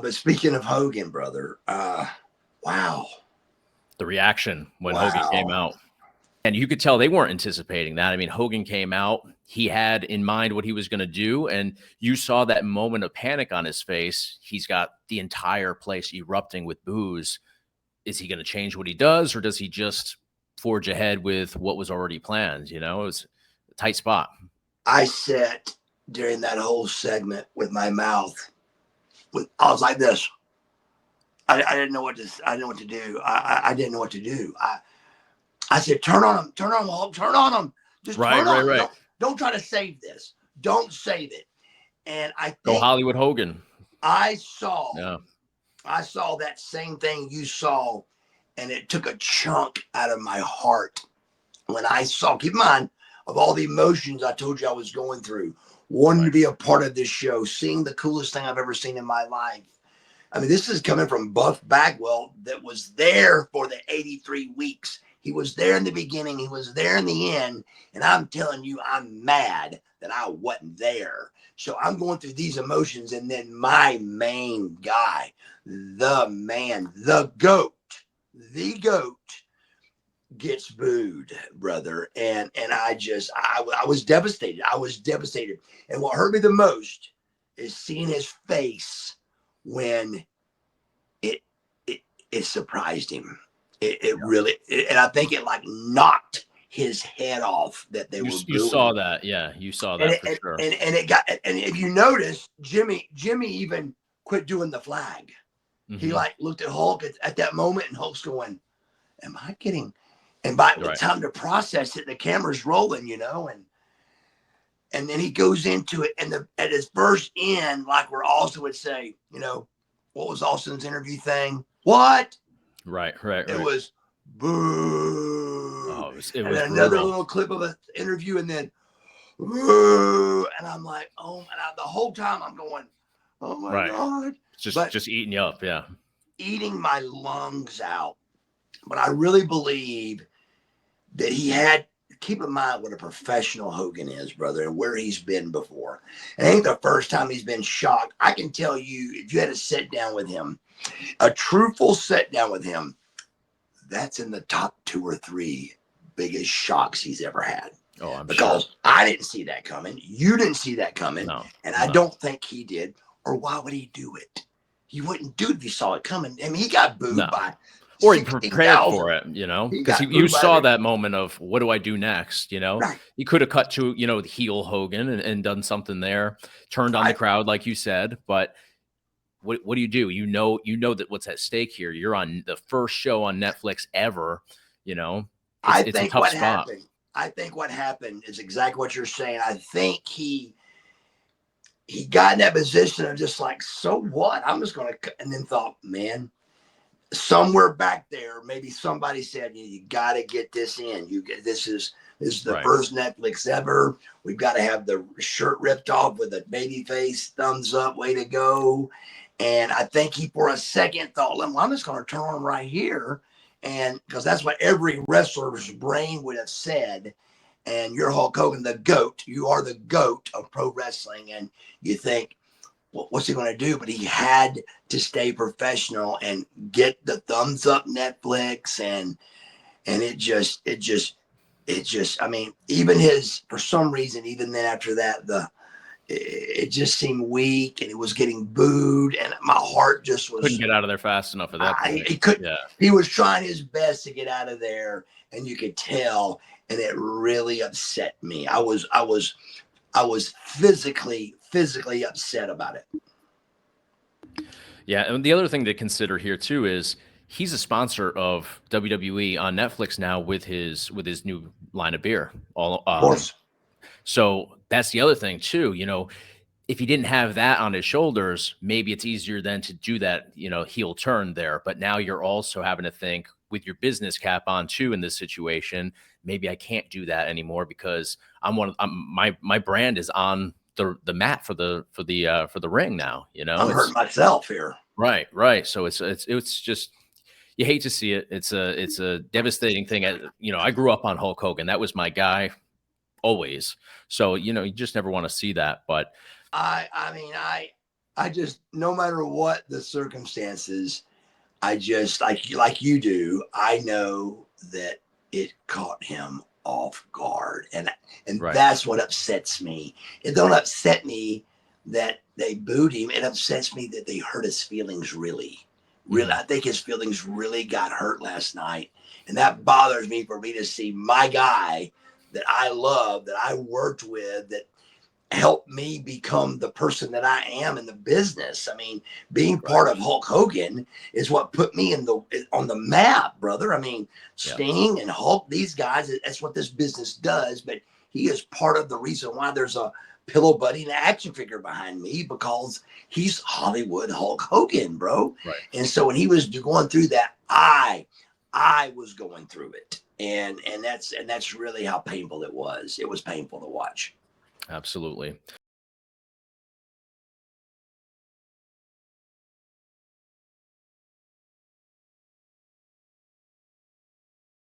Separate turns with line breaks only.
But speaking of Hogan, brother, wow.
The reaction when Hogan came
Wow.
out. And you could tell they weren't anticipating that. I mean, Hogan came out, he had in mind what he was going to do, and you saw that moment of panic on his face. He's got the entire place erupting with boos. Is he going to change what he does, or does he just forge ahead with what was already planned? You know, it was a tight spot.
I sat during that whole segment with my mouth. I was like this. I didn't know what to. I didn't know what to do. I didn't know what to do. I said, turn on him, Hulk, turn on him. Just turn on him. Don't try to save this. Don't save it. And I think
go Hollywood Hogan.
I saw that same thing you saw, and it took a chunk out of my heart when I saw. Keep in mind of all the emotions I told you I was going through, wanting to be a part of this show, seeing the coolest thing I've ever seen in my life. I mean, this is coming from Buff Bagwell that was there for the 83 weeks. He was there in the beginning. He was there in the end. And I'm telling you, I'm mad that I wasn't there. So I'm going through these emotions. And then my main guy, the man, the GOAT, gets booed, brother. And I was devastated. I was devastated. And what hurt me the most is seeing his face when it surprised him. It really, and I think it like knocked his head off that they were booing.
You saw that. Yeah, you saw that for sure.
And it got, and if you notice, Jimmy even quit doing the flag. Mm-hmm. He like looked at Hulk at that moment, and Hulk's going, am I getting, and by the time to process it, the camera's rolling, you know, and then he goes into it, and at his first end, like where Austin would say, you know, what was Austin's interview thing? What?
Right.
It was boo.
Oh, it was
another little clip of an interview, and then boo. And I'm like, oh, and the whole time I'm going, oh my God.
Just eating you up, yeah.
Eating my lungs out. But I really believe that he had, keep in mind what a professional Hogan is, brother, and where he's been before. And it ain't the first time he's been shocked. I can tell you, if you had to sit down with him, a truthful sit down with him, that's in the top 2 or 3 biggest shocks he's ever had.
Oh, I'm
because
sure.
I didn't see that coming. You didn't see that coming.
No,
and I don't think he did. Or why would he do it? He wouldn't do it if he saw it coming. I mean, he got booed by
or he prepared for it, you know, because you saw that moment of what do I do next? You know, he could have cut to, you know, the heel Hogan and done something there, turned on the crowd, like you said. But what do? You know that what's at stake here. You're on the first show on Netflix ever. You know, it's a tough spot.
I think what happened is exactly what you're saying. I think he got in that position of just like, so what? I'm just going to, and then thought, man, somewhere back there, maybe somebody said, you got to get this in. This is the first Netflix ever. We've got to have the shirt ripped off with a baby face, thumbs up, way to go. And I think he, for a second, thought, well, I'm just going to turn on right here. And because that's what every wrestler's brain would have said. And you're Hulk Hogan, the GOAT. You are the GOAT of pro wrestling. And you think, well, what's he going to do? But he had to stay professional and get the thumbs up Netflix. And it just, I mean, even for some reason, even then after that, it just seemed weak, and it was getting booed, and my heart just
couldn't get out of there fast enough at that point.
He couldn't. Yeah. He was trying his best to get out of there, and you could tell, and it really upset me. I was physically upset about it.
Yeah, and the other thing to consider here too is he's a sponsor of WWE on Netflix now with his new line of beer.
Of course.
So that's the other thing too, you know, if he didn't have that on his shoulders, maybe it's easier then to do that, you know, heel turn there. But now you're also having to think with your business cap on too in this situation, maybe I can't do that anymore because my brand is on the mat for the ring now, you know.
I'm hurting myself here.
Right. So it's just, you hate to see it. It's a devastating thing. You know, I grew up on Hulk Hogan. That was my guy. Always. So, you know, you just never want to see that. But
I mean, I just, no matter what the circumstances, I just like you do. I know that it caught him off guard, and
Right.
that's what upsets me. It don't upset me that they booed him. It upsets me that they hurt his feelings. Really, really,
Mhm.
I think his feelings really got hurt last night, and that bothers me for me to see my guy that I love, that I worked with, that helped me become the person that I am in the business. I mean, being
Right.
part of Hulk Hogan is what put me on the map, brother. I mean,
Yeah.
Sting and Hulk, these guys, that's what this business does. But he is part of the reason why there's a pillow buddy and an action figure behind me, because he's Hollywood Hulk Hogan, bro.
Right.
And so when he was going through that, I was going through it. And that's really how painful it was. It was painful to watch.
Absolutely.